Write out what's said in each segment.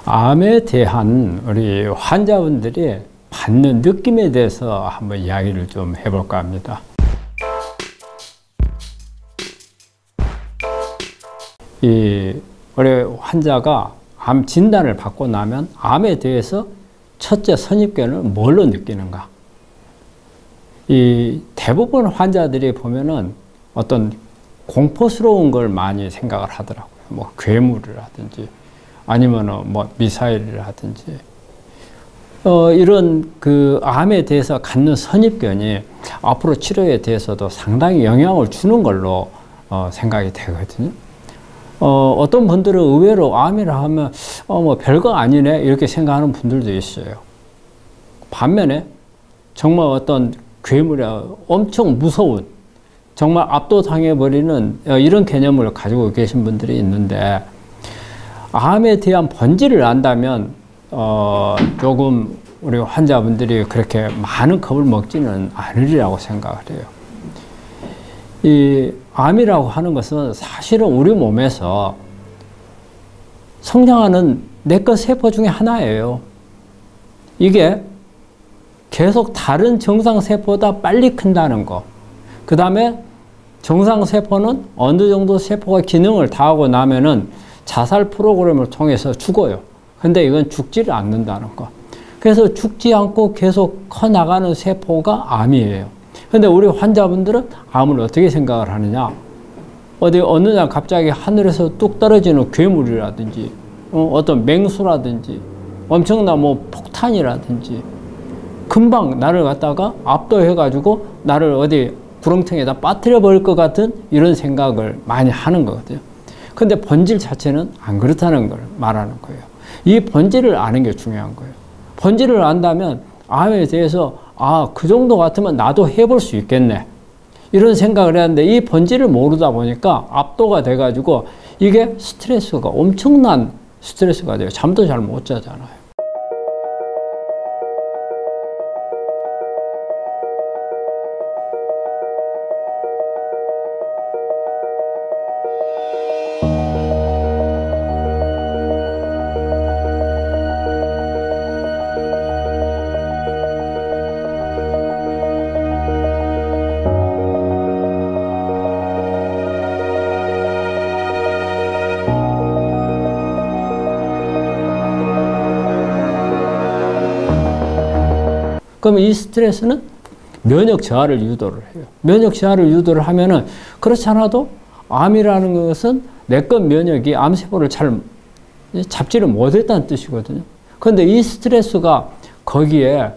암에 대한 우리 환자분들이 받는 느낌에 대해서 한번 이야기를 좀 해볼까 합니다. 우리 환자가 암 진단을 받고 나면 암에 대해서 첫째 선입견을 뭘로 느끼는가? 대부분 환자들이 보면은 어떤 공포스러운 걸 많이 생각을 하더라고요. 뭐 괴물이라든지 아니면은 뭐 미사일이라든지 이런 그 암에 대해서 갖는 선입견이 앞으로 치료에 대해서도 상당히 영향을 주는 걸로 생각이 되거든요. 어떤 분들은 의외로 암이라 하면 뭐 별거 아니네 이렇게 생각하는 분들도 있어요. 반면에 정말 어떤 괴물이 엄청 무서운 정말 압도당해버리는 이런 개념을 가지고 계신 분들이 있는데, 암에 대한 본질을 안다면 조금 우리 환자분들이 그렇게 많은 겁을 먹지는 않으리라고 생각을 해요. 이 암이라고 하는 것은 사실은 우리 몸에서 성장하는 내과 세포 중에 하나예요. 이게 계속 다른 정상세포보다 빨리 큰다는 거. 그 다음에 정상세포는 어느 정도 세포가 기능을 다하고 나면은 자살 프로그램을 통해서 죽어요. 근데 이건 죽지를 않는다는 거. 그래서 죽지 않고 계속 커나가는 세포가 암이에요. 근데 우리 환자분들은 암을 어떻게 생각을 하느냐? 어느 날 갑자기 하늘에서 뚝 떨어지는 괴물이라든지, 어떤 맹수라든지, 엄청난 뭐 폭탄이라든지, 금방 나를 갖다가 압도해가지고 나를 어디 구렁텅이에다 빠뜨려 버릴 것 같은 이런 생각을 많이 하는 거거든요. 근데 본질 자체는 안 그렇다는 걸 말하는 거예요. 이 본질을 아는 게 중요한 거예요. 본질을 안다면 암에 대해서 그 정도 같으면 나도 해볼 수 있겠네. 이런 생각을 했는데 이 본질을 모르다 보니까 압도가 돼가지고 이게 스트레스가 엄청난 스트레스가 돼요. 잠도 잘 못 자잖아요. 그러면 이 스트레스는 면역 저하를 유도를 해요. 면역 저하를 유도를 하면은 그렇지 않아도 암이라는 것은 내과 면역이 암세포를 잘 잡지를 못했다는 뜻이거든요. 그런데 이 스트레스가 거기에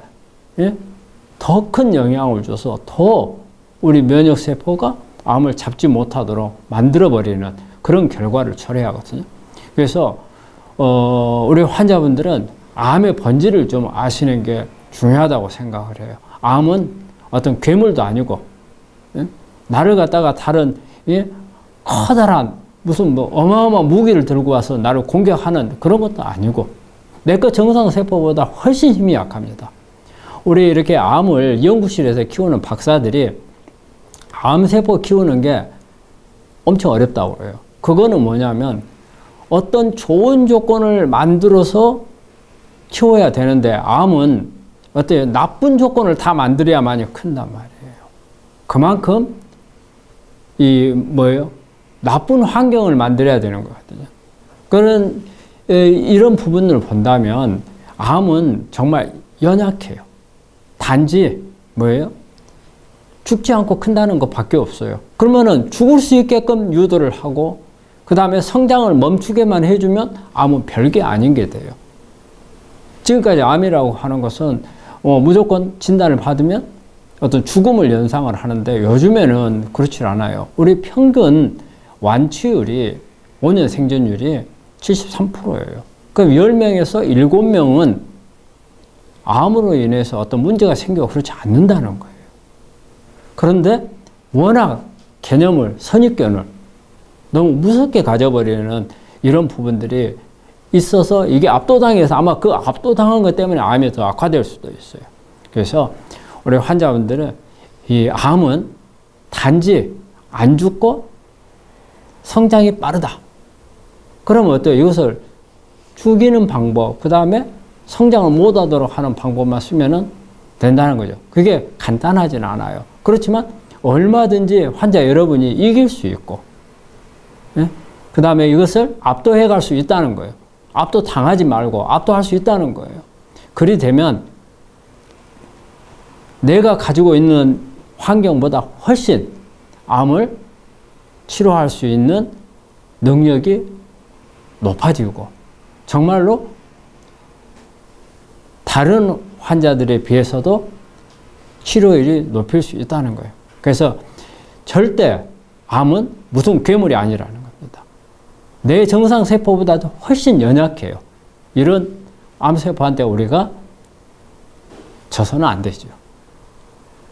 더 큰 영향을 줘서 더 우리 면역세포가 암을 잡지 못하도록 만들어버리는 그런 결과를 초래하거든요. 그래서 우리 환자분들은 암의 본질을 좀 아시는 게 중요하다고 생각을 해요. 암은 어떤 괴물도 아니고, 나를 갖다가 다른 커다란 무슨 뭐 어마어마한 무기를 들고 와서 나를 공격하는 그런 것도 아니고, 내과 정상세포보다 훨씬 힘이 약합니다. 우리 이렇게 암을 연구실에서 키우는 박사들이 암세포 키우는 게 엄청 어렵다고 그래요. 그거는 뭐냐면 어떤 좋은 조건을 만들어서 키워야 되는데 암은 어때요? 나쁜 조건을 다 만들어야만이 큰단 말이에요. 그만큼 나쁜 환경을 만들어야 되는 거거든요. 그런 이런 부분을 본다면 암은 정말 연약해요. 단지 죽지 않고 큰다는 것밖에 없어요. 그러면은 죽을 수 있게끔 유도를 하고 그 다음에 성장을 멈추게만 해주면 암은 별게 아닌 게 돼요. 지금까지 암이라고 하는 것은 무조건 진단을 받으면 어떤 죽음을 연상을 하는데 요즘에는 그렇지 않아요. 우리 평균 완치율이 5년 생존율이 73%예요. 그럼 10명에서 7명은 암으로 인해서 어떤 문제가 생기고 그렇지 않는다는 거예요. 그런데 워낙 개념을, 선입견을 너무 무섭게 가져버리는 이런 부분들이 있어서 이게 압도당해서 아마 그 압도당한 것 때문에 암이 더 악화될 수도 있어요. 그래서 우리 환자분들은 이 암은 단지 안 죽고 성장이 빠르다. 그러면 어때요? 이것을 죽이는 방법, 그 다음에 성장을 못하도록 하는 방법만 쓰면은 된다는 거죠. 그게 간단하진 않아요. 그렇지만 얼마든지 환자 여러분이 이길 수 있고, 예? 그 다음에 이것을 압도해 갈 수 있다는 거예요. 압도 당하지 말고 압도할 수 있다는 거예요. 그리 되면 내가 가지고 있는 환경보다 훨씬 암을 치료할 수 있는 능력이 높아지고 정말로 다른 환자들에 비해서도 치료율이 높일 수 있다는 거예요. 그래서 절대 암은 무슨 괴물이 아니라는 겁니다. 내 정상세포보다도 훨씬 연약해요. 이런 암세포한테 우리가 져서는 안 되죠.